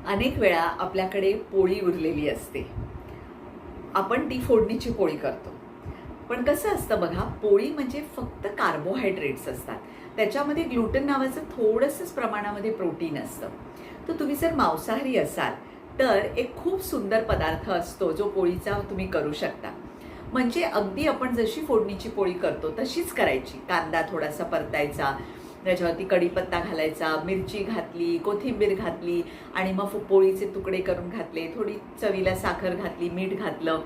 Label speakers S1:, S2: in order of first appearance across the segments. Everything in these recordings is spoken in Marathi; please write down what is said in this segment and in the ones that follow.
S1: अनेक वेळा आपल्याकडे पोळी उरलेली असते. आपण ती फोडणीची पोळी करतो. पण कसं असतं बघा, पोळी म्हणजे फक्त कार्बोहायड्रेट्स असतात. त्याच्यामध्ये ग्लुटेन नावाचं थोडंसंच प्रमाणामध्ये प्रोटीन असतं. तर तुम्ही जर मांसाहारी असाल तर एक खूप सुंदर पदार्थ असतो जो पोळीचा तुम्ही करू शकता. म्हणजे अगदी आपण जशी फोडणीची पोळी करतो तशीच करायची. कांदा थोडासा परतायचा, त्याच्यावरती कढीपत्ता घालायचा, मिरची घातली, कोथिंबीर घातली आणि मग पोळीचे तुकडे करून घातले, थोडी चवीला साखर घातली, मीठ घातलं.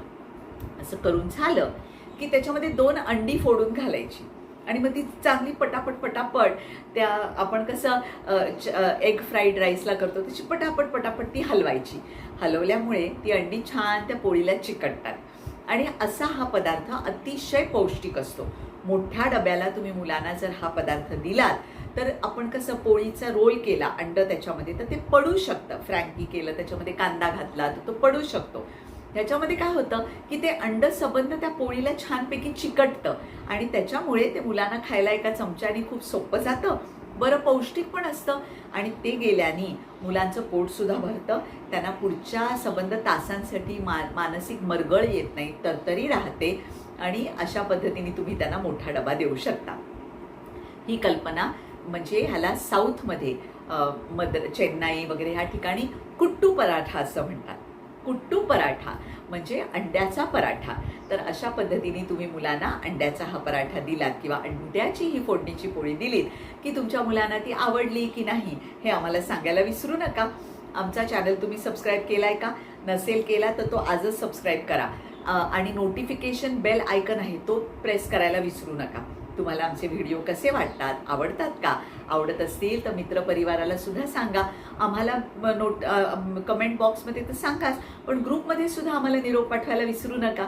S1: असं करून झालं की त्याच्यामध्ये 2 अंडी फोडून घालायची आणि मग ती चांगली पटापट त्या आपण कसं एग फ्राईड राईसला करतो तशी पटापट ती हलवायची. हलवल्यामुळे ती अंडी छान त्या पोळीला चिकटतात आणि असा हा पदार्थ अतिशय पौष्टिक असतो. मोठ्या डब्याला तुम्ही मुलांना जर हा पदार्थ दिलात तर आपण कसं पोळीचा रोल केला अंड त्याच्यामध्ये तर ते पडू शकतं. फ्रँकी केलं, त्याच्यामध्ये कांदा घातला तर तो पडू शकतो. ह्याच्यामध्ये काय होतं की ते अंड सबंध त्या पोळीला छानपैकी चिकटतं आणि त्याच्यामुळे ते मुलांना खायला एका चमच्याने खूप सोपं जातं, बरं पौष्टिक पण असतं आणि ते गेल्याने मुलांचं पोटसुद्धा भरतं. त्यांना पुढच्या सबंध तासांसाठी मानसिक मरगळ येत नाही, तरतरी राहते आणि अशा पद्धतीने तुम्ही त्यांना मोठा डबा देऊ शकता. ही कल्पना म्हणजे ह्याला साऊथमध्ये चेन्नई वगैरे ह्या ठिकाणी कुट्टू पराठा असं म्हणतात. कुट्टू पराठा म्हणजे अंड्याचा पराठा. तर अशा पद्धतीने तुम्ही मुलांना अंड्याचा हा पराठा दिलात किंवा अंड्याची ही फोडणीची पोळी दिलीत की तुमच्या मुलांना ती आवडली की नाही हे आम्हाला सांगायला विसरू नका. आमचा चॅनल तुम्ही सबस्क्राईब केलाय का? नसेल केला तर तो आजच सबस्क्राईब करा आणि नोटिफिकेशन बेल आयकन आहे तो प्रेस करायला विसरू नका. तुम्हाला आमचे व्हिडिओ कसे वाटतात, आवडतात का? आवडत असतील तर मित्रपरिवाराला सुद्धा सांगा. आम्हाला कमेंट बॉक्समध्ये तर सांगाच, पण ग्रुपमध्ये सुद्धा आम्हाला निरोप पाठवायला विसरू नका.